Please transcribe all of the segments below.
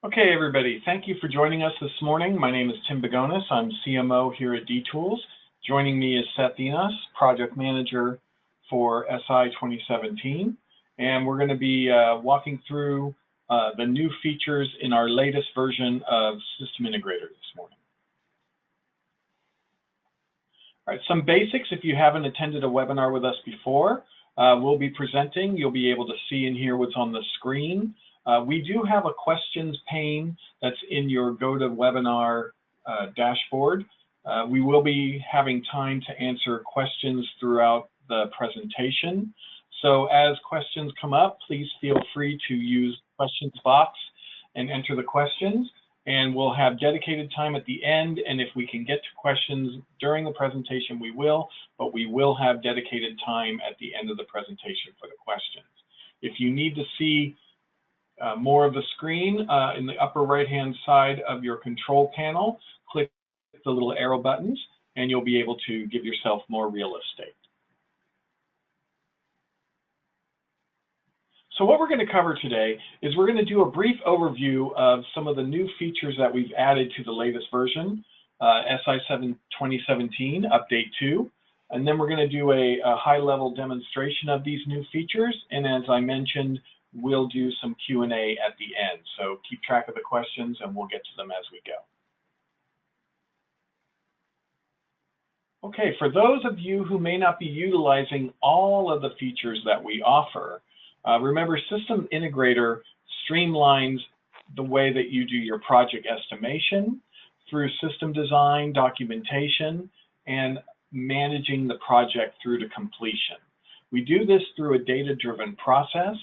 Okay, everybody, thank you for joining us this morning. My name is Tim Begonis. I'm CMO here at D-Tools. Joining me is Seth Enos, Project Manager for SI 2017. And we're going to be walking through the new features in our latest version of System Integrator this morning. All right, some basics. If you haven't attended a webinar with us before, we'll be presenting. You'll be able to see and hear what's on the screen. We do have a questions pane that's in your GoToWebinar dashboard. We will be having time to answer questions throughout the presentation. So as questions come up, please feel free to use the questions box and enter the questions. And we'll have dedicated time at the end. And if we can get to questions during the presentation, we will. But we will have dedicated time at the end of the presentation for the questions. If you need to see more of the screen in the upper right-hand side of your control panel, click the little arrow buttons, and you'll be able to give yourself more real estate. So what we're going to cover today is we're going to do a brief overview of some of the new features that we've added to the latest version, SI 2017 Update 2. And then we're going to do a high-level demonstration of these new features. And as I mentioned, we'll do some Q&A at the end. So keep track of the questions and we'll get to them as we go. Okay, for those of you who may not be utilizing all of the features that we offer, remember System Integrator streamlines the way that you do your project estimation through system design, documentation, and managing the project through to completion. We do this through a data-driven process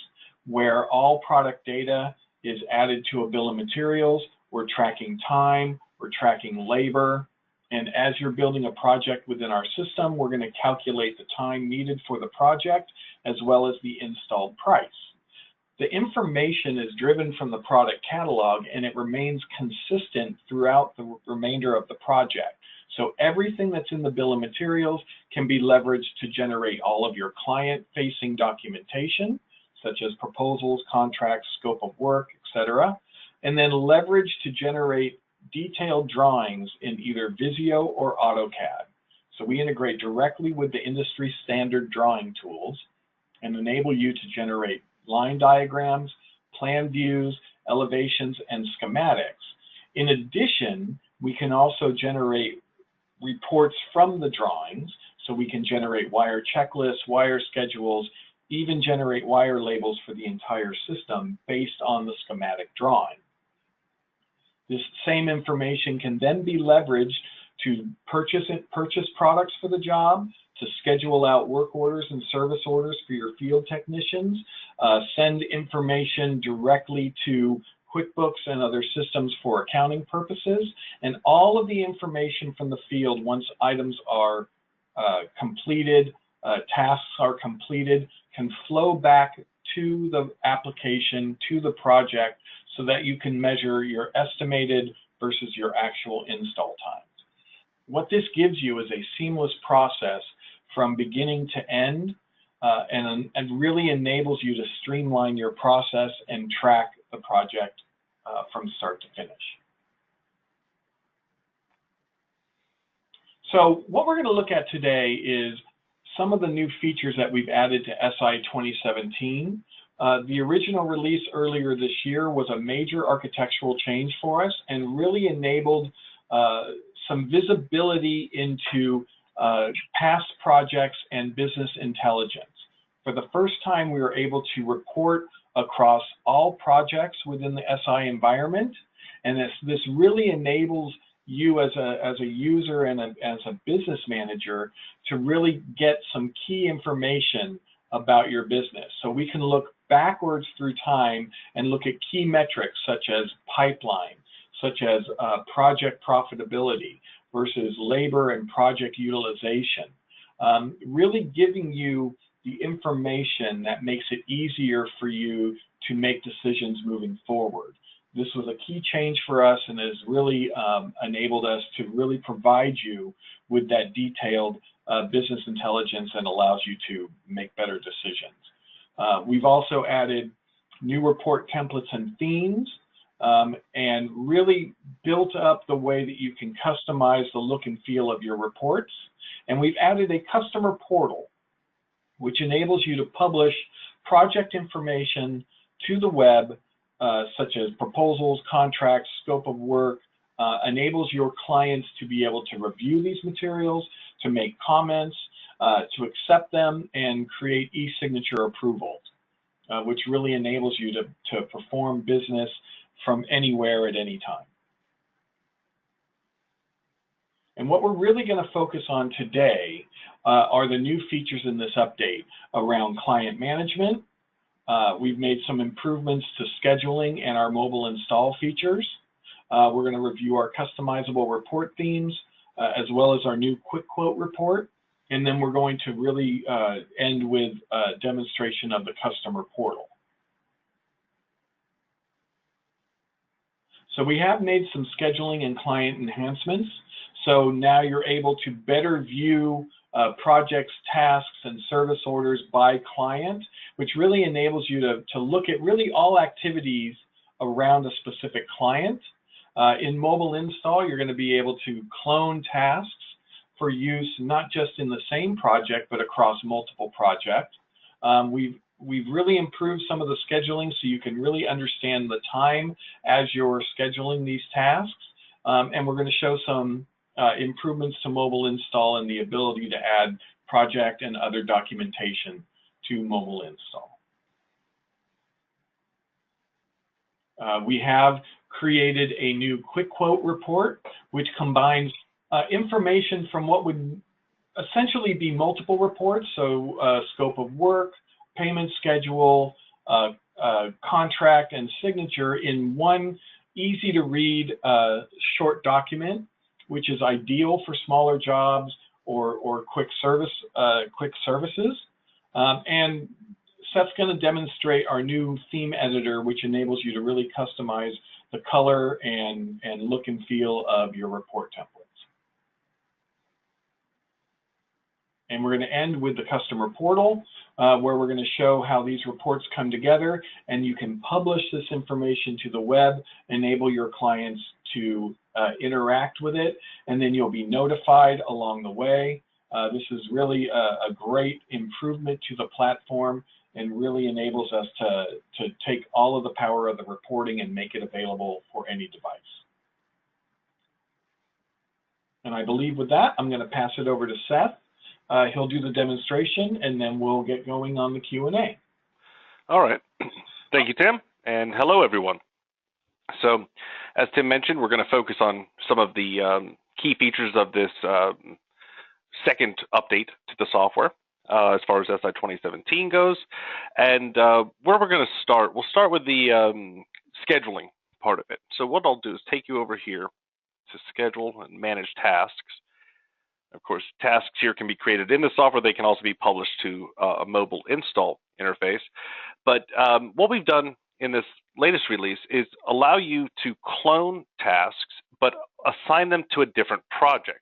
where all product data is added to a bill of materials. We're tracking time, we're tracking labor, and as you're building a project within our system, we're going to calculate the time needed for the project as well as the installed price. The information is driven from the product catalog and it remains consistent throughout the remainder of the project. So everything that's in the bill of materials can be leveraged to generate all of your client-facing documentation, such as proposals, contracts, scope of work, etc., and then leverage to generate detailed drawings in either Visio or AutoCAD. So we integrate directly with the industry standard drawing tools and enable you to generate line diagrams, plan views, elevations, and schematics. In addition, we can also generate reports from the drawings, so we can generate wire checklists, wire schedules, even generate wire labels for the entire system based on the schematic drawing. This same information can then be leveraged to purchase products for the job, to schedule out work orders and service orders for your field technicians, send information directly to QuickBooks and other systems for accounting purposes, and all of the information from the field once items are completed, tasks are completed, can flow back to the application, to the project, so that you can measure your estimated versus your actual install times. What this gives you is a seamless process from beginning to end and really enables you to streamline your process and track the project from start to finish. So what we're going to look at today is some of the new features that we've added to SI 2017. The original release earlier this year was a major architectural change for us and really enabled some visibility into past projects and business intelligence. For the first time, we were able to report across all projects within the SI environment, and this really enables you as a user and as a business manager to really get some key information about your business. So we can look backwards through time and look at key metrics such as pipeline, such as project profitability versus labor and project utilization, really giving you the information that makes it easier for you to make decisions moving forward. This was a key change for us and has really enabled us to really provide you with that detailed business intelligence and allows you to make better decisions. We've also added new report templates and themes, and really built up the way that you can customize the look and feel of your reports. And we've added a customer portal, which enables you to publish project information to the web, such as proposals, contracts, scope of work, enables your clients to be able to review these materials, to make comments, to accept them, and create e-signature approvals, which really enables you to perform business from anywhere at any time. And what we're really going to focus on today are the new features in this update around client management. We've made some improvements to scheduling and our mobile install features. We're going to review our customizable report themes, as well as our new Quick Quote report. And then we're going to really end with a demonstration of the customer portal. So we have made some scheduling and client enhancements. So now you're able to better view projects, tasks, and service orders by client, which really enables you to look at really all activities around a specific client. In mobile install, you're going to be able to clone tasks for use not just in the same project, but across multiple projects. We've really improved some of the scheduling so you can really understand the time as you're scheduling these tasks. And we're going to show some improvements to mobile install and the ability to add project and other documentation to mobile install. We have created a new Quick Quote report, which combines information from what would essentially be multiple reports, so scope of work, payment schedule, contract, and signature in one easy to read short document, which is ideal for smaller jobs or quick services. And Seth's going to demonstrate our new theme editor, which enables you to really customize the color and look and feel of your report templates. And we're going to end with the customer portal, where we're going to show how these reports come together, and you can publish this information to the web, enable your clients to interact with it, and then you'll be notified along the way. This is really a great improvement to the platform and really enables us to take all of the power of the reporting and make it available for any device. And I believe with that, I'm going to pass it over to Seth. He'll do the demonstration, and then we'll get going on the Q&A. All right. Thank you, Tim, and hello, everyone. So, as Tim mentioned, we're going to focus on some of the key features of this second update to the software as far as SI 2017 goes. And where we're going to start, we'll start with the scheduling part of it. So what I'll do is take you over here to schedule and manage tasks. Of course, tasks here can be created in the software. They can also be published to a mobile install interface. But what we've done in this latest release is allow you to clone tasks, but assign them to a different project.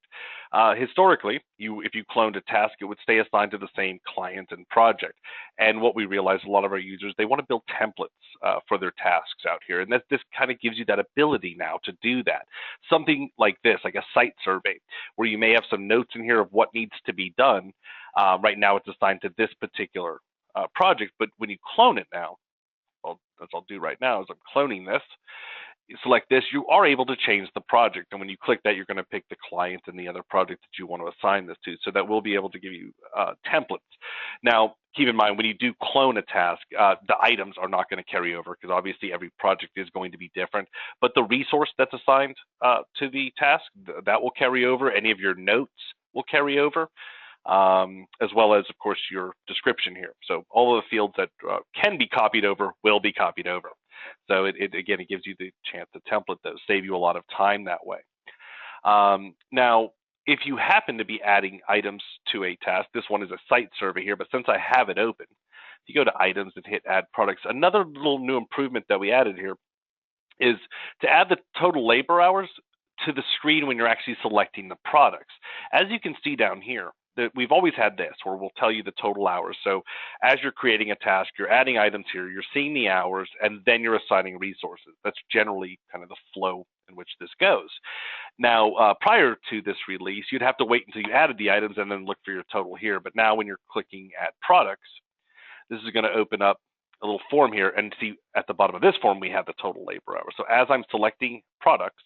Historically, if you cloned a task, it would stay assigned to the same client and project. And what we realize, a lot of our users, they want to build templates for their tasks out here. And this kind of gives you that ability now to do that. Something like this, like a site survey, where you may have some notes in here of what needs to be done. Right now, it's assigned to this particular project. But when you clone it now, as I'll do right now is I'm cloning this. You select this, you are able to change the project. And when you click that, you're going to pick the client and the other project that you want to assign this to. So that will be able to give you templates. Now, keep in mind, when you do clone a task, the items are not going to carry over because obviously every project is going to be different. But the resource that's assigned to the task, that will carry over. Any of your notes will carry over. As well as, of course, your description here. So all of the fields that can be copied over will be copied over. So again, it gives you the chance to template those, save you a lot of time that way. Now, if you happen to be adding items to a task, this one is a site survey here, but since I have it open, if you go to items and hit add products, another little new improvement that we added here is to add the total labor hours to the screen when you're actually selecting the products. As you can see down here, we've always had this where we'll tell you the total hours. So as you're creating a task, you're adding items here, you're seeing the hours, and then you're assigning resources. That's generally kind of the flow in which this goes. Now, prior to this release, you'd have to wait until you added the items and then look for your total here. But now when you're clicking at products, this is going to open up a little form here, and see at the bottom of this form, we have the total labor hours. So as I'm selecting products,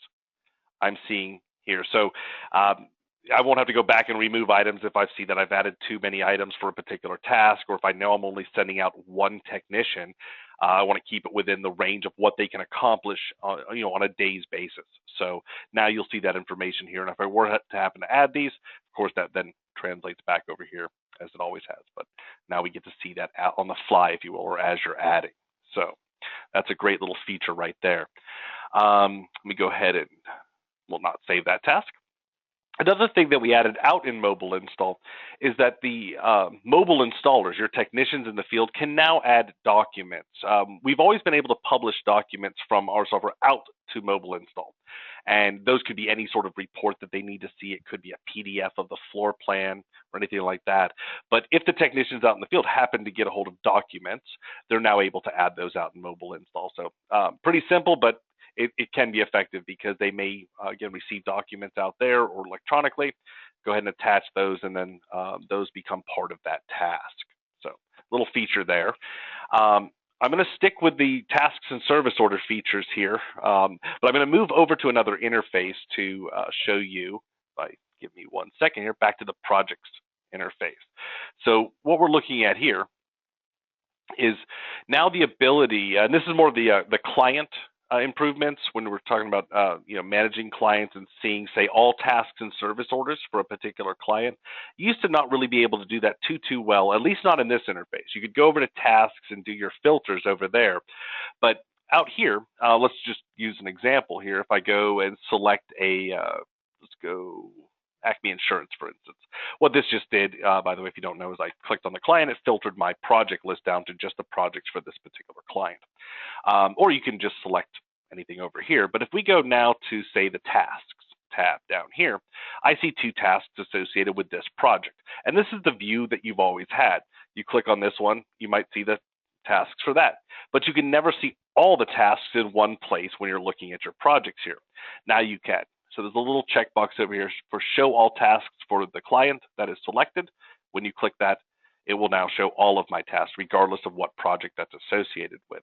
I'm seeing here. So I won't have to go back and remove items if I see that I've added too many items for a particular task, or if I know I'm only sending out one technician. I want to keep it within the range of what they can accomplish on a day's basis. So now you'll see that information here. And if I were to happen to add these, of course, that then translates back over here as it always has. But now we get to see that out on the fly, if you will, or as you're adding. So that's a great little feature right there. Let me go ahead and we'll not save that task. Another thing that we added out in mobile install is that the mobile installers, your technicians in the field, can now add documents. We've always been able to publish documents from our software out to mobile install. And those could be any sort of report that they need to see. It could be a PDF of the floor plan or anything like that. But if the technicians out in the field happen to get a hold of documents, they're now able to add those out in mobile install. So pretty simple, but it can be effective because they may, again, receive documents out there or electronically. Go ahead and attach those, and then those become part of that task. So little feature there. I'm going to stick with the tasks and service order features here, but I'm going to move over to another interface to show you, give me 1 second here, back to the projects interface. So what we're looking at here is now the ability, and this is more of the client improvements when we're talking about managing clients and seeing, say, all tasks and service orders for a particular client. You used to not really be able to do that too well, at least not in this interface. You could go over to tasks and do your filters over there, but out here, let's just use an example here. If I go and select let's go Acme Insurance, for instance. What this just did, by the way, if you don't know, is I clicked on the client, it filtered my project list down to just the projects for this particular client. Or you can just select anything over here. But if we go now to, say, the tasks tab down here, I see 2 tasks associated with this project. And this is the view that you've always had. You click on this one, you might see the tasks for that. But you can never see all the tasks in one place when you're looking at your projects here. Now you can. So there's a little checkbox over here for show all tasks for the client that is selected. When you click that, it will now show all of my tasks, regardless of what project that's associated with.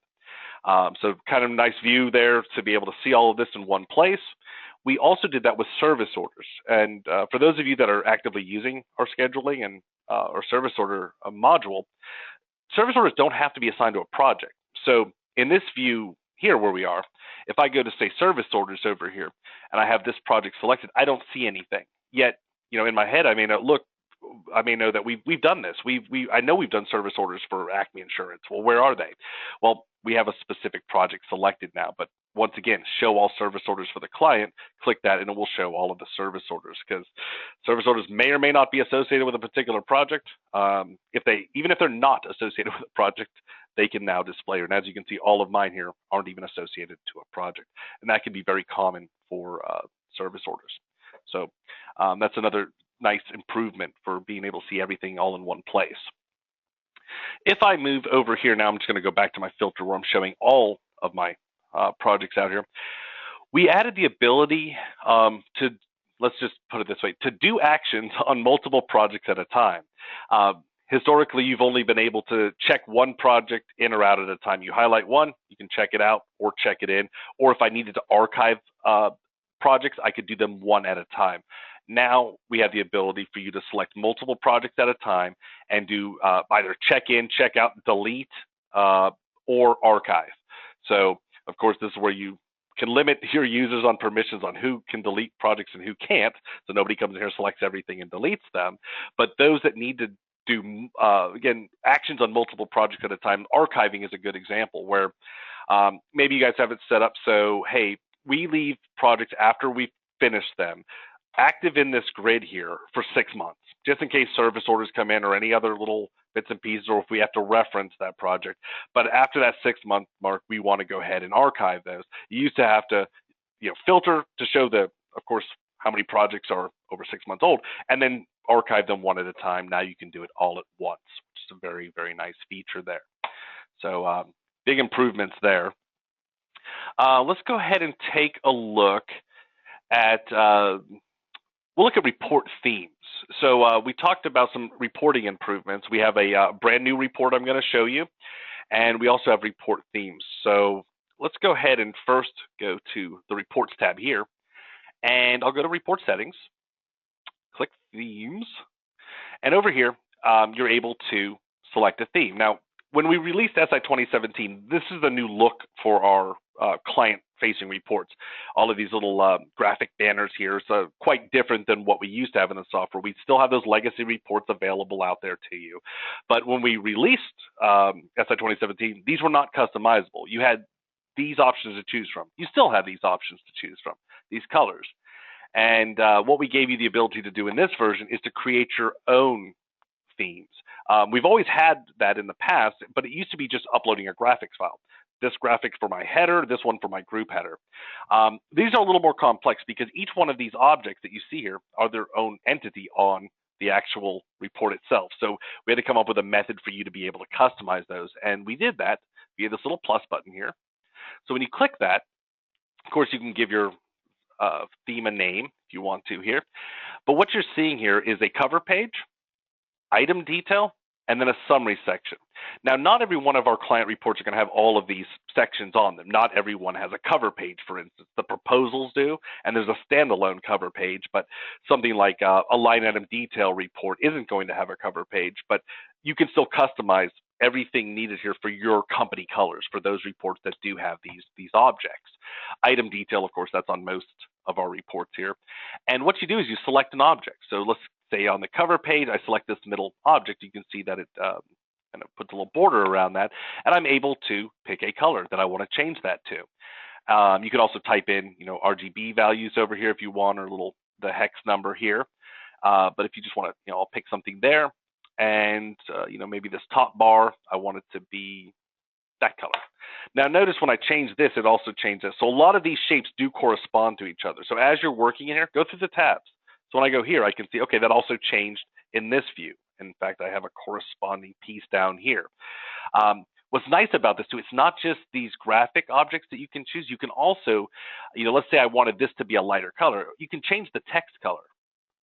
So kind of nice view there to be able to see all of this in one place. We also did that with service orders. And for those of you that are actively using our scheduling and our service order module, service orders don't have to be assigned to a project. So in this view here where we are, if I go to, say, service orders over here, and I have this project selected, I don't see anything. Yet, in my head, I may know that we've done this. I know we've done service orders for Acme Insurance. Well, where are they? Well, we have a specific project selected now, but once again, show all service orders for the client, click that, and it will show all of the service orders, because service orders may or may not be associated with a particular project. Even if they're not associated with a project, they can now display. And as you can see, all of mine here aren't even associated to a project. And that can be very common for service orders. So that's another nice improvement for being able to see everything all in one place. If I move over here now, I'm just going to go back to my filter where I'm showing all of my projects out here. We added the ability to, let's just put it this way, to do actions on multiple projects at a time. Historically, you've only been able to check one project in or out at a time. You highlight one, you can check it out or check it in. Or if I needed to archive projects, I could do them one at a time. Now we have the ability for you to select multiple projects at a time and do either check in, check out, delete, or archive. So, of course, this is where you can limit your users on permissions on who can delete projects and who can't. So nobody comes in here, selects everything, and deletes them. But those that need to do, again, actions on multiple projects at a time, archiving is a good example where maybe you guys have it set up so, hey, we leave projects after we finish them active in this grid here for 6 months, just in case service orders come in or any other little bits and pieces, or if we have to reference that project. But after that 6-month mark, we want to go ahead and archive those. You used to have to, filter to show of course, how many projects are over 6 months old, and then archive them one at a time. Now you can do it all at once, which is a very, very nice feature there. So big improvements there. Let's go ahead and take a look at, we'll look at report themes. So we talked about some reporting improvements. We have a brand new report I'm going to show you, and we also have report themes. So let's go ahead and first go to the reports tab here, and I'll go to report settings, click themes, and over here, you're able to select a theme. Now, when we released SI 2017, this is the new look for our client-facing reports. All of these little graphic banners here, so quite different than what we used to have in the software. We still have those legacy reports available out there to you. But when we released SI 2017, these were not customizable. You had these options to choose from. You still have these options to choose from, these colors. And what we gave you the ability to do in this version is to create your own themes. We've always had that in the past, but it used to be just uploading a graphics file. This graphic for my header, this one for my group header. These are a little more complex because each one of these objects that you see here are their own entity on the actual report itself. So we had to come up with a method for you to be able to customize those. And we did that via this little plus button here. So when you click that, of course, you can give your theme a name if you want to here. But what you're seeing here is a cover page, item detail, and then a summary section. Now, not every one of our client reports are going to have all of these sections on them. Not everyone has a cover page, for instance. The proposals do, and there's a standalone cover page, but something like a line item detail report isn't going to have a cover page, but you can still customize everything needed here for your company colors for those reports that do have these objects. Item detail, of course, that's on most of our reports here. And what you do is you select an object. So let's say on the cover page, I select this middle object. You can see that it kind of puts a little border around that, and I'm able to pick a color that I want to change that to. You can also type in, RGB values over here if you want, or the hex number here. But if you just want to, I'll pick something there, and maybe this top bar, I want it to be that color. Now notice when I change this, it also changes. So a lot of these shapes do correspond to each other. So as you're working in here, go through the tabs. So when I go here, I can see, okay, that also changed in this view. In fact, I have a corresponding piece down here. What's nice about this too, it's not just these graphic objects that you can choose. You can also, let's say I wanted this to be a lighter color. You can change the text color.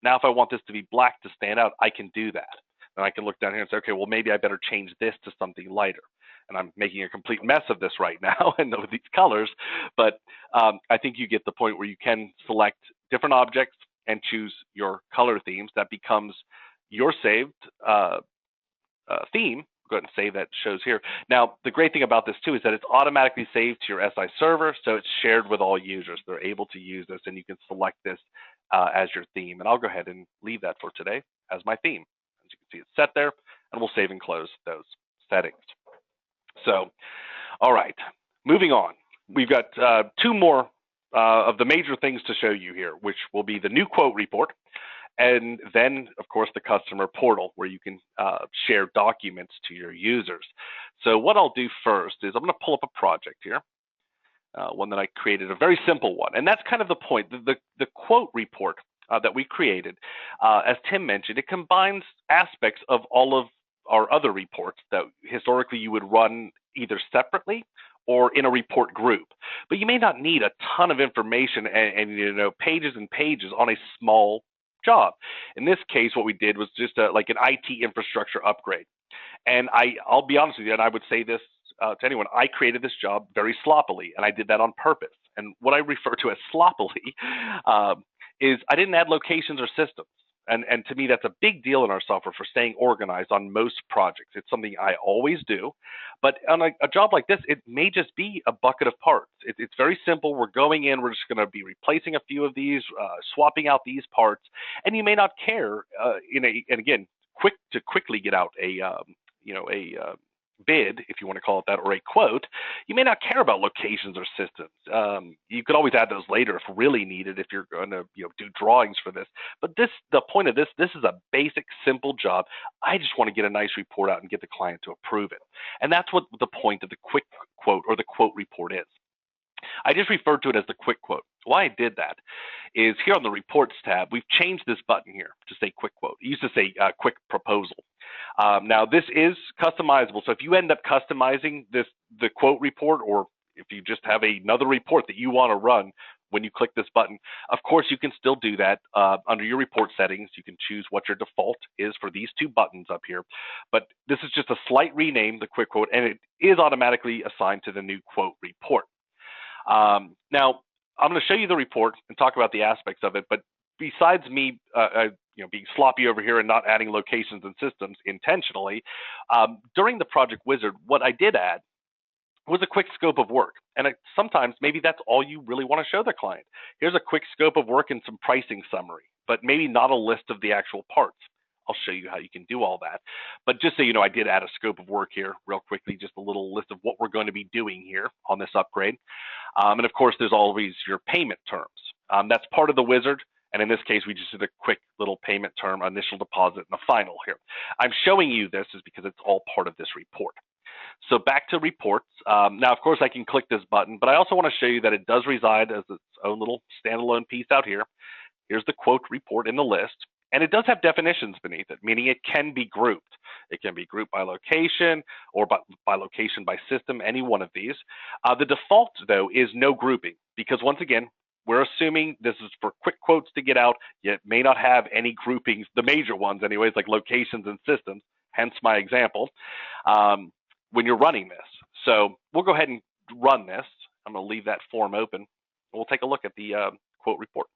Now, if I want this to be black to stand out, I can do that. And I can look down here and say, okay, well, maybe I better change this to something lighter. And I'm making a complete mess of this right now and with these colors, but I think you get the point where you can select different objects and choose your color themes. That becomes your saved theme. Go ahead and save that shows here. Now, the great thing about this too is that it's automatically saved to your SI server, so it's shared with all users. They're able to use this, and you can select this as your theme. And I'll go ahead and leave that for today as my theme. As you can see, it's set there, and we'll save and close those settings. So, all right, moving on. We've got two more of the major things to show you here, which will be the new quote report, and then, of course, the customer portal, where you can share documents to your users. So what I'll do first is I'm going to pull up a project here, one that I created, a very simple one. And that's kind of the point. The quote report that we created, as Tim mentioned, it combines aspects of all of our other reports that historically you would run either separately or in a report group. But you may not need a ton of information and pages and pages on a small job. In this case, what we did was just like an IT infrastructure upgrade. And I'll be honest with you, and I would say this to anyone, I created this job very sloppily, and I did that on purpose. And what I refer to as sloppily is I didn't add locations or systems. And to me, that's a big deal in our software for staying organized on most projects. It's something I always do. But on a job like this, it may just be a bucket of parts. It's very simple. We're going in. We're just going to be replacing a few of these, swapping out these parts. And you may not care, and again, quickly get out a bid, if you want to call it that, or a quote. You may not care about locations or systems. You could always add those later if really needed, if you're going to do drawings for this. But the point of this is a basic, simple job. I just want to get a nice report out and get the client to approve it. And that's what the point of the quick quote or the quote report is. I just referred to it as the quick quote. Why I did that is here on the reports tab, we've changed this button here to say quick quote. It used to say quick proposal. Now this is customizable. So if you end up customizing the quote report, or if you just have another report that you want to run when you click this button, of course you can still do that under your report settings. You can choose what your default is for these two buttons up here. But this is just a slight rename, the quick quote, and it is automatically assigned to the new quote report. Now, I'm going to show you the report and talk about the aspects of it, but besides me being sloppy over here and not adding locations and systems intentionally, during the Project Wizard, what I did add was a quick scope of work. And sometimes maybe that's all you really want to show the client. Here's a quick scope of work and some pricing summary, but maybe not a list of the actual parts. I'll show you how you can do all that. But just so you know, I did add a scope of work here real quickly, just a little list of what we're going to be doing here on this upgrade. And of course, there's always your payment terms. That's part of the wizard. And in this case, we just did a quick little payment term, initial deposit, and a final here. I'm showing you this is because it's all part of this report. So back to reports. Now, of course, I can click this button, but I also want to show you that it does reside as its own little standalone piece out here. Here's the quote report in the list. And it does have definitions beneath it, meaning it can be grouped. It can be grouped by location or by location by system, any one of these. The default, though, is no grouping, because once again, we're assuming this is for quick quotes to get out, yet may not have any groupings, the major ones anyways, like locations and systems, hence my example, when you're running this. So we'll go ahead and run this. I'm going to leave that form open. We'll take a look at the quote report.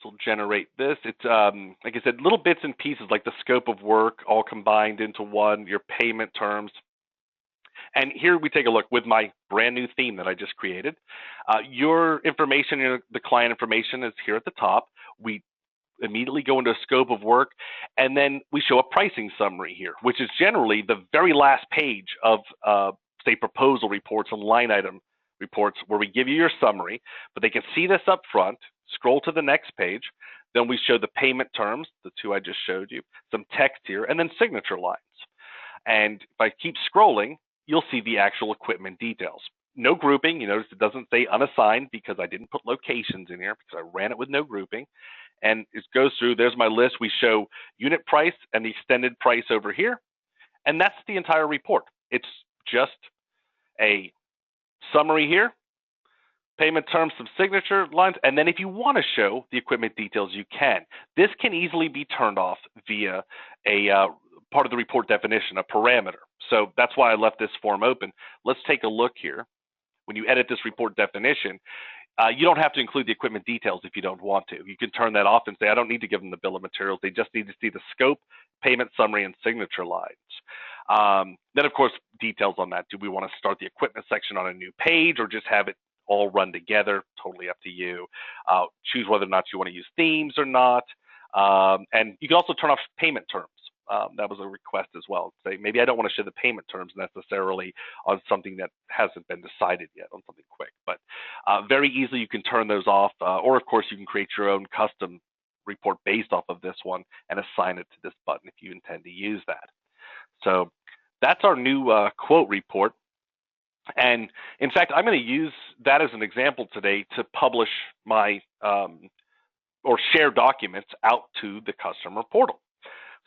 So we'll generate this. It's, like I said, little bits and pieces like the scope of work all combined into one, your payment terms. And here we take a look with my brand new theme that I just created. Your information, the client information is here at the top. We immediately go into a scope of work, and then we show a pricing summary here, which is generally the very last page of, say, proposal reports and line item reports, where we give you your summary, but they can see this up front. Scroll to the next page, then we show the payment terms, the two I just showed you, some text here, and then signature lines. And if I keep scrolling, you'll see the actual equipment details. No grouping. You notice it doesn't say unassigned because I didn't put locations in here because I ran it with no grouping. And it goes through, there's my list. We show unit price and the extended price over here. And that's the entire report. It's just a summary here, payment terms, some signature lines, and then if you want to show the equipment details, you can. This can easily be turned off via a part of the report definition, a parameter. So that's why I left this form open. Let's take a look here. When you edit this report definition, you don't have to include the equipment details if you don't want to. You can turn that off and say, I don't need to give them the bill of materials. They just need to see the scope, payment summary, and signature lines. Then, of course, details on that. Do we want to start the equipment section on a new page or just have it all run together? Totally up to you. Choose whether or not you want to use themes or not. And you can also turn off payment terms. That was a request as well. Say, maybe I don't want to show the payment terms necessarily on something that hasn't been decided yet, on something quick. But very easily you can turn those off. Or, of course, you can create your own custom report based off of this one and assign it to this button if you intend to use that. So that's our new quote report. And in fact, I'm going to use that as an example today to publish my or share documents out to the customer portal.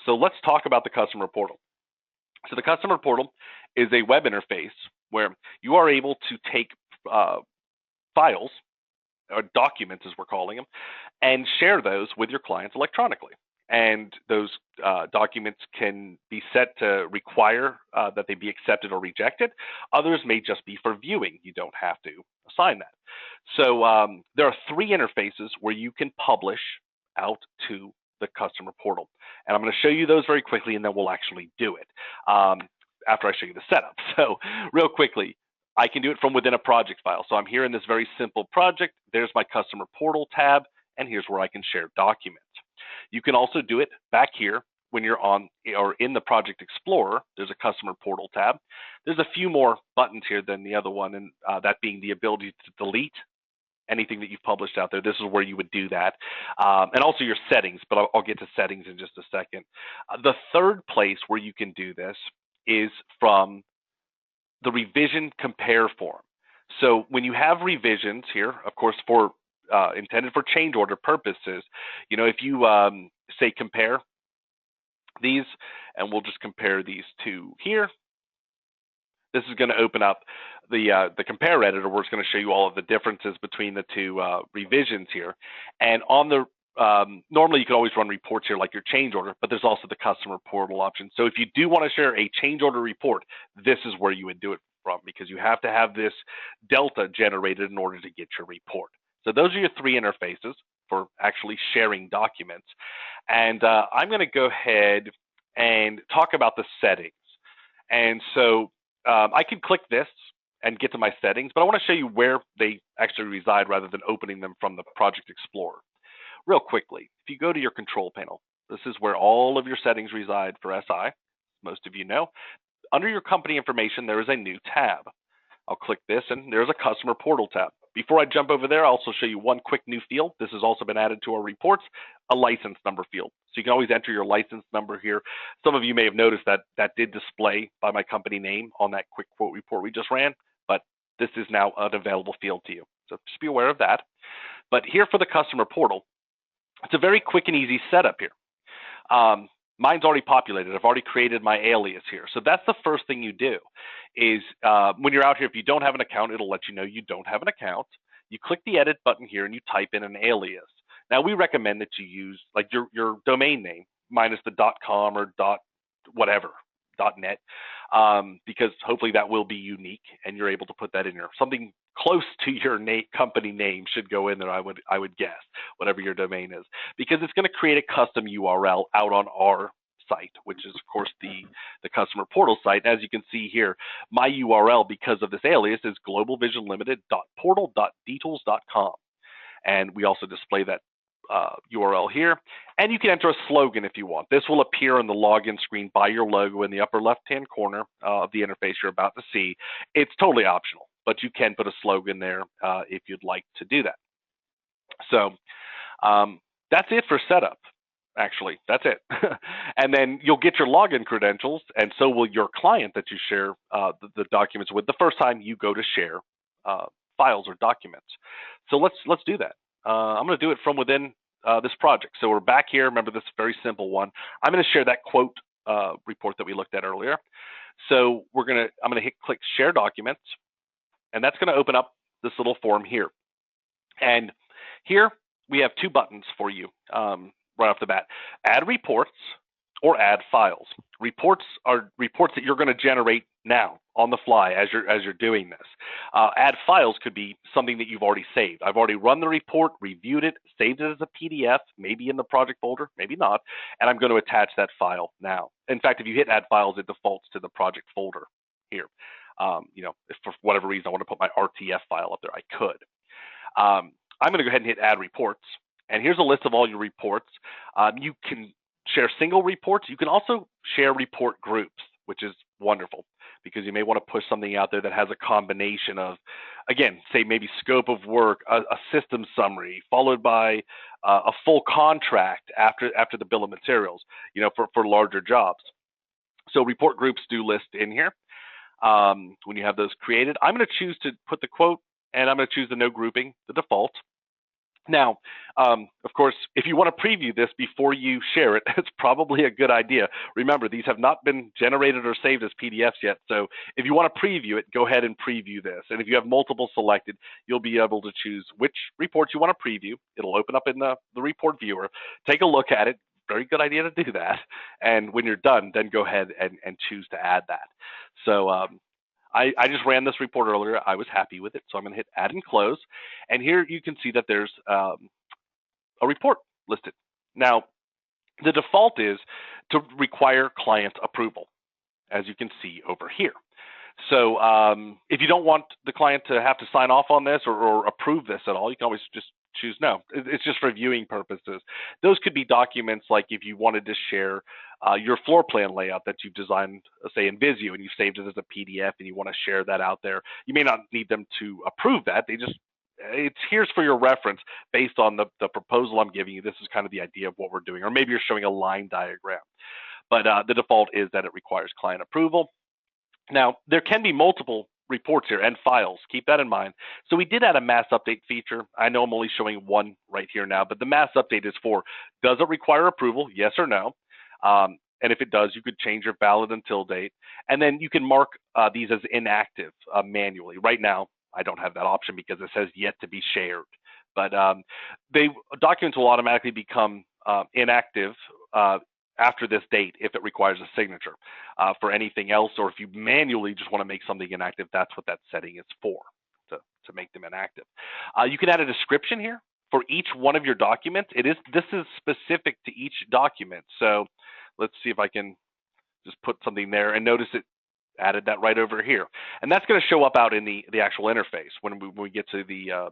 So let's talk about the customer portal. So the customer portal is a web interface where you are able to take files or documents, as we're calling them, and share those with your clients electronically. And those documents can be set to require that they be accepted or rejected. Others may just be for viewing. You don't have to assign that. So there are three interfaces where you can publish out to the customer portal. And I'm going to show you those very quickly, and then we'll actually do it after I show you the setup. So real quickly, I can do it from within a project file. So I'm here in this very simple project. There's my customer portal tab, and here's where I can share documents. You can also do it back here when you're on or in the Project Explorer. There's a customer portal tab. There's a few more buttons here than the other one, and that being the ability to delete anything that you've published out there. This is where you would do that. And also your settings, but I'll get to settings in just a second. The third place where you can do this is from the revision compare form. So when you have revisions here, of course, for intended for change order purposes, if you say compare these, and we'll just compare these two here. This is going to open up the compare editor, where it's going to show you all of the differences between the two revisions here. And on the normally you can always run reports here like your change order, but there's also the customer portal option. So if you do want to share a change order report, this is where you would do it from, because you have to have this delta generated in order to get your report. So those are your three interfaces for actually sharing documents. And I'm going to go ahead and talk about the settings. And so I can click this and get to my settings, but I want to show you where they actually reside rather than opening them from the Project Explorer. Real quickly, if you go to your control panel, this is where all of your settings reside for SI, most of you know. Under your company information, there is a new tab. I'll click this, and there's a customer portal tab. Before I jump over there, I'll also show you one quick new field. This has also been added to our reports, a license number field. So you can always enter your license number here. Some of you may have noticed that that did display by my company name on that quick quote report we just ran, but this is now an available field to you. So just be aware of that. But here for the customer portal, it's a very quick and easy setup here. Mine's already populated. I've already created my alias here. So that's the first thing you do is when you're out here, if you don't have an account, it'll let you know you don't have an account. You click the edit button here and you type in an alias. Now we recommend that you use like your domain name minus the .com or .whatever, .net, because hopefully that will be unique and you're able to put that in there. Something close to your company name should go in there, I would guess, whatever your domain is, because it's going to create a custom URL out on our site, which is of course the customer portal site. As you can see here, my URL because of this alias is globalvisionlimited.portal.dtools.com, and we also display that URL here, and you can enter a slogan if you want. This will appear on the login screen by your logo in the upper left-hand corner of the interface you're about to see. It's totally optional, but you can put a slogan there if you'd like to do that. So that's it for setup. Actually, that's it. And then you'll get your login credentials, and so will your client that you share the documents with the first time you go to share files or documents. So let's do that. I'm going to do it from within this project. So we're back here. Remember, this very simple one. I'm going to share that quote report that we looked at earlier. So I'm going to click Share Documents, and that's going to open up this little form here. And here we have two buttons for you right off the bat: Add Reports or Add Files. Reports are reports that you're going to generate now on the fly as you're doing this. Add Files could be something that you've already saved. I've already run the report, reviewed it, saved it as a PDF, maybe in the project folder, maybe not, and I'm going to attach that file now. In fact, if you hit Add Files, it defaults to the project folder here. If for whatever reason I want to put my RTF file up there, I could. I'm going to go ahead and hit Add Reports, and here's a list of all your reports. You can share single reports. You can also share report groups, which is wonderful, because you may want to push something out there that has a combination of, again, say maybe scope of work, a system summary, followed by a full contract after the bill of materials, for larger jobs. So report groups do list in here when you have those created. I'm going to choose to put the quote, and I'm going to choose the no grouping, the default. Now, of course, if you want to preview this before you share it, it's probably a good idea. Remember, these have not been generated or saved as PDFs yet. So if you want to preview it, go ahead and preview this. And if you have multiple selected, you'll be able to choose which reports you want to preview. It'll open up in the report viewer. Take a look at it. Very good idea to do that. And when you're done, then go ahead and choose to add that. So I just ran this report earlier. I was happy with it, so I'm going to hit Add and Close. And here you can see that there's a report listed. Now, the default is to require client approval, as you can see over here. So if you don't want the client to have to sign off on this or approve this at all, you can always just choose no. It's just for viewing purposes. Those could be documents like if you wanted to share your floor plan layout that you've designed, say in Visio, and you've saved it as a PDF and you want to share that out there. You may not need them to approve that. It's here's for your reference based on the proposal I'm giving you. This is kind of the idea of what we're doing, or maybe you're showing a line diagram. But the default is that it requires client approval. Now, there can be multiple reports here and files. Keep that in mind. So we did add a mass update feature. I know I'm only showing one right here now, but the mass update is for, does it require approval? Yes or no. And if it does, you could change your valid until date. And then you can mark these as inactive manually. Right now, I don't have that option because it says yet to be shared. But documents will automatically become inactive after this date if it requires a signature. For anything else, or if you manually just want to make something inactive, that's what that setting is for, to make them inactive. You can add a description here for each one of your documents. This is specific to each document. So let's see if I can just put something there, and notice it added that right over here. And that's going to show up out in the actual interface when we get to the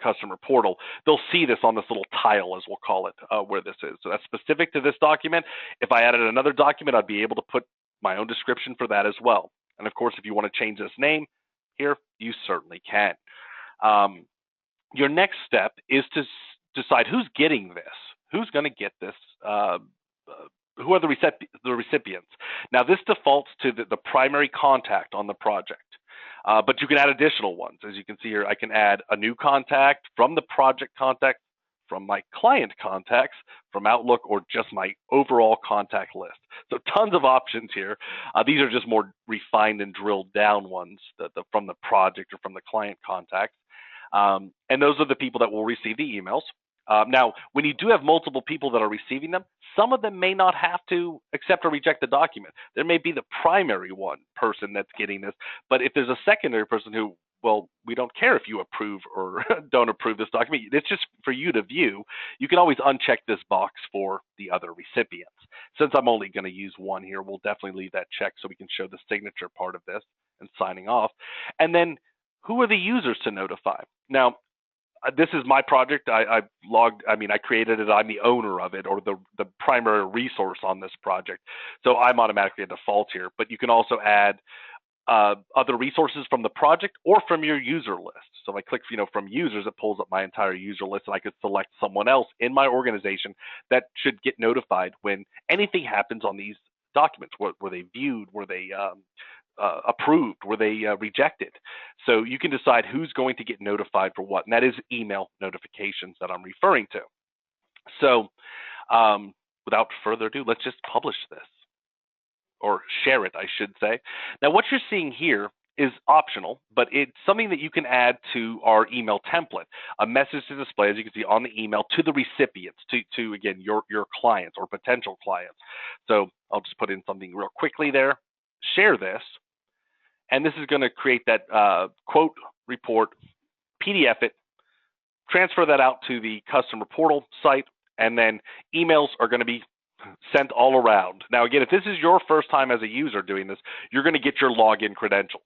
customer portal. They'll see this on this little tile, as we'll call it, where this is. So that's specific to this document. If I added another document, I'd be able to put my own description for that as well. And of course, if you want to change this name here, you certainly can. Your next step is to decide who's getting this, who's going to get this, who are the recipients. Now, this defaults to the primary contact on the project. But you can add additional ones. As you can see here, I can add a new contact from the project contact, from my client contacts, from Outlook, or just my overall contact list. So tons of options here. These are just more refined and drilled down ones from the project or from the client contacts. And those are the people that will receive the emails. Now, when you do have multiple people that are receiving them, some of them may not have to accept or reject the document. There may be the primary person that's getting this, but if there's a secondary person who, well, we don't care if you approve or don't approve this document, it's just for you to view, you can always uncheck this box for the other recipients. Since I'm only going to use one here, we'll definitely leave that checked so we can show the signature part of this and signing off. And then who are the users to notify? Now, this is my project. I created it. I'm the owner of it, or the primary resource on this project. So I'm automatically a default here. But you can also add other resources from the project or from your user list. So if I click, from users, it pulls up my entire user list, and I could select someone else in my organization that should get notified when anything happens on these documents. Were they viewed? Were they approved? Were they rejected? So you can decide who's going to get notified for what, and that is email notifications that I'm referring to. So without further ado, let's just publish this, or share it, I should say. Now, what you're seeing here is optional, but it's something that you can add to our email template, a message to display, as you can see on the email, to the recipients, to again, your clients or potential clients. So I'll just put in something real quickly there, share this, and this is going to create that quote report, PDF it, transfer that out to the customer portal site, and then emails are going to be sent all around. Now, again, if this is your first time as a user doing this, you're going to get your login credentials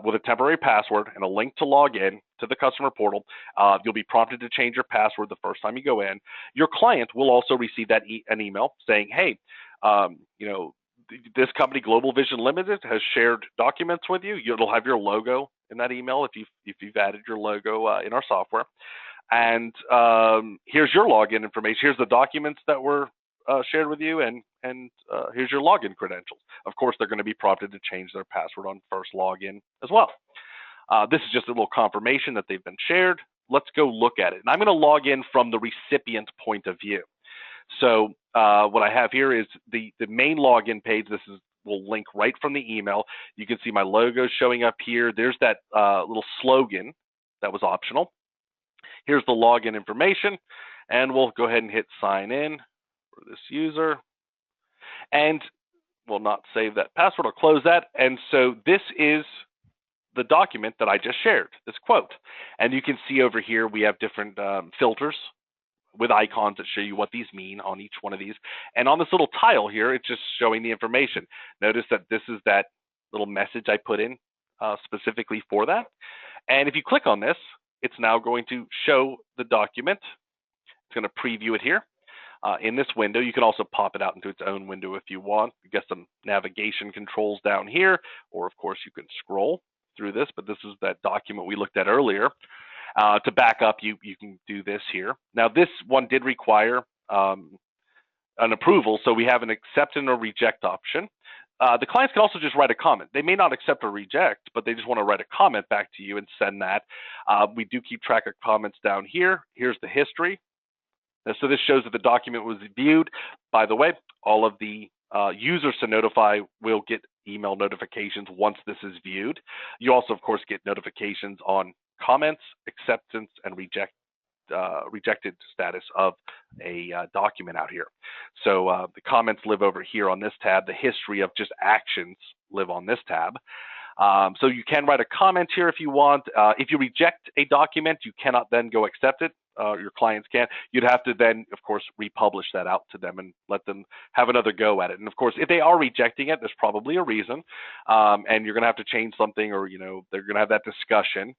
with a temporary password and a link to log in to the customer portal. You'll be prompted to change your password the first time you go in. Your client will also receive an email saying, hey, this company, Global Vision Limited, has shared documents with you. It'll have your logo in that email if you've added your logo in our software. And here's your login information. Here's the documents that were shared with you, and here's your login credentials. Of course, they're going to be prompted to change their password on first login as well. This is just a little confirmation that they've been shared. Let's go look at it. And I'm going to log in from the recipient point of view. So what I have here is the main login page. This will link right from the email. You can see my logo showing up here. There's that little slogan that was optional. Here's the login information, and we'll go ahead and hit sign in for this user. And we'll not save that password. I'll close that. And so this is the document that I just shared, this quote. And you can see over here we have different filters with icons that show you what these mean on each one of these. And on this little tile here, it's just showing the information. Notice that this is that little message I put in specifically for that. And if you click on this, it's now going to show the document. It's going to preview it here in this window. You can also pop it out into its own window if you want. You get some navigation controls down here, or of course you can scroll through this, but this is that document we looked at earlier. To back up, you can do this here. Now, this one did require an approval, so we have an accept and a reject option. the clients can also just write a comment. They may not accept or reject, but they just want to write a comment back to you and send that. We do keep track of comments down here. Here's the history. So this shows that the document was viewed. By the way, all of the users to notify will get email notifications once this is viewed. You also, of course, get notifications on comments, acceptance, and rejected status of a document out here. So the comments live over here on this tab. The history of just actions live on this tab. So you can write a comment here if you want. If you reject a document, you cannot then go accept it. Your clients can. You'd have to then, of course, republish that out to them and let them have another go at it. And of course, if they are rejecting it, there's probably a reason, and you're going to have to change something, or they're going to have that discussion.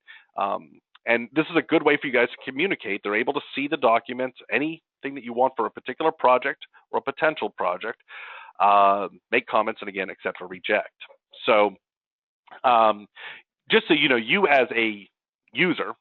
And this is a good way for you guys to communicate. They're able to see the documents, anything that you want for a particular project or a potential project. Make comments and again accept or reject. So just so you know, you as a user,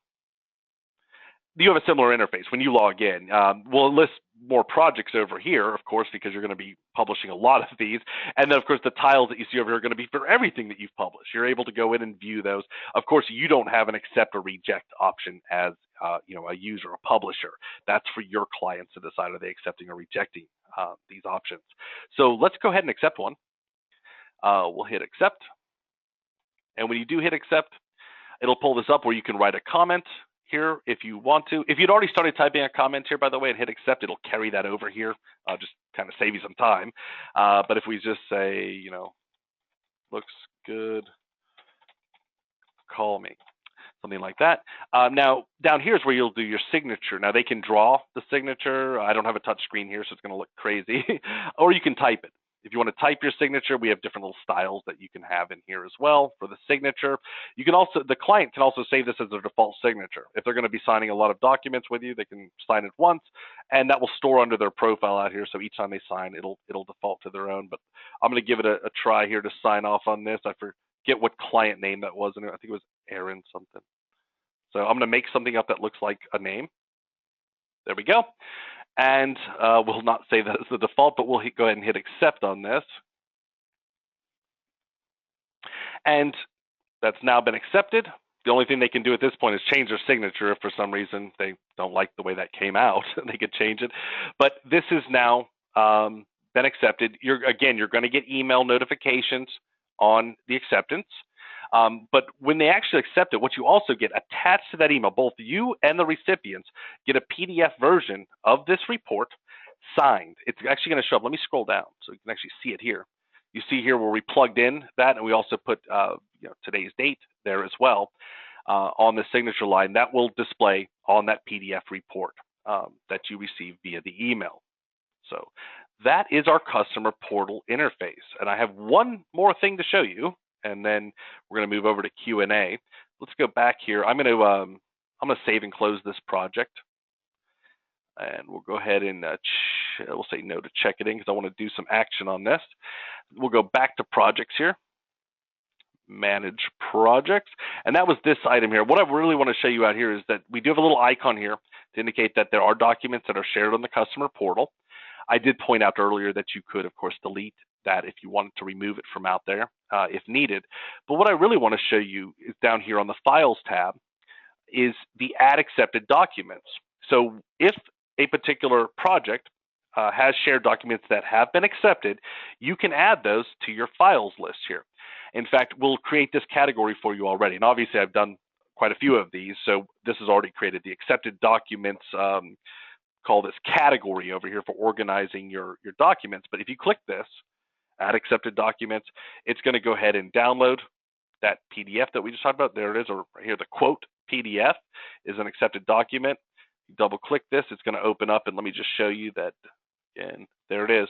you have a similar interface when you log in. We'll list more projects over here, of course, because you're going to be publishing a lot of these. And then, of course, the tiles that you see over here are going to be for everything that you've published. You're able to go in and view those. Of course, you don't have an accept or reject option as a user, a publisher. That's for your clients to decide, are they accepting or rejecting these options. So let's go ahead and accept one. We'll hit accept. And when you do hit accept, it'll pull this up where you can write a comment here if you want to. If you'd already started typing a comment here, by the way, and hit accept, it'll carry that over here. Just kind of save you some time. But if we just say, looks good, call me, something like that. Now, down here is where you'll do your signature. Now, they can draw the signature. I don't have a touch screen here, so it's going to look crazy. Or you can type it. If you want to type your signature, we have different little styles that you can have in here as well for the signature. You can also, the client can also save this as their default signature. If they're going to be signing a lot of documents with you, they can sign it once, and that will store under their profile out here. So each time they sign, it'll default to their own. But I'm going to give it a try here to sign off on this. I forget what client name that was, and I think it was Aaron something. So I'm going to make something up that looks like a name. There we go. And we'll not save that as the default, but we'll go ahead and hit accept on this. And that's now been accepted. The only thing they can do at this point is change their signature if for some reason they don't like the way that came out. They could change it. But this is now been accepted. You're going to get email notifications on the acceptance. But when they actually accept it, what you also get attached to that email, both you and the recipients get a PDF version of this report signed. It's actually going to show up. Let me scroll down so you can actually see it here. You see here where we plugged in that, and we also put today's date there as well on the signature line. That will display on that PDF report that you receive via the email. So that is our customer portal interface. And I have one more thing to show you, and then we're going to move over to Q&A. Let's go back here. I'm going to save and close this project, and we'll go ahead and we'll say no to check it in because I want to do some action on this. We'll go back to projects here, manage projects, and that was this item here. What I really want to show you out here is that we do have a little icon here to indicate that there are documents that are shared on the customer portal. I did point out earlier that you could, of course, delete that if you wanted to remove it from out there if needed. But what I really want to show you is down here on the Files tab is the Add Accepted Documents. So if a particular project has shared documents that have been accepted, you can add those to your files list here. In fact, we'll create this category for you already. And obviously, I've done quite a few of these, so this has already created the accepted documents. Call this category over here for organizing your documents. But if you click this, Add Accepted Documents, it's going to go ahead and download that PDF that we just talked about. There it is, or right here, the quote PDF is an accepted document. You double click this, it's going to open up, and let me just show you that. Again, there it is,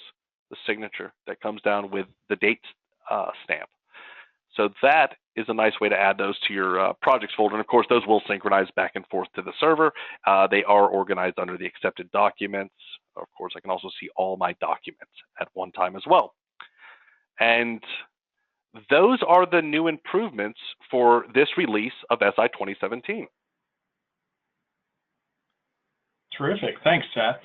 the signature that comes down with the date stamp. So that is a nice way to add those to your projects folder. And of course, those will synchronize back and forth to the server. They are organized under the accepted documents. Of course, I can also see all my documents at one time as well. And those are the new improvements for this release of SI 2017. Terrific. Thanks, Seth.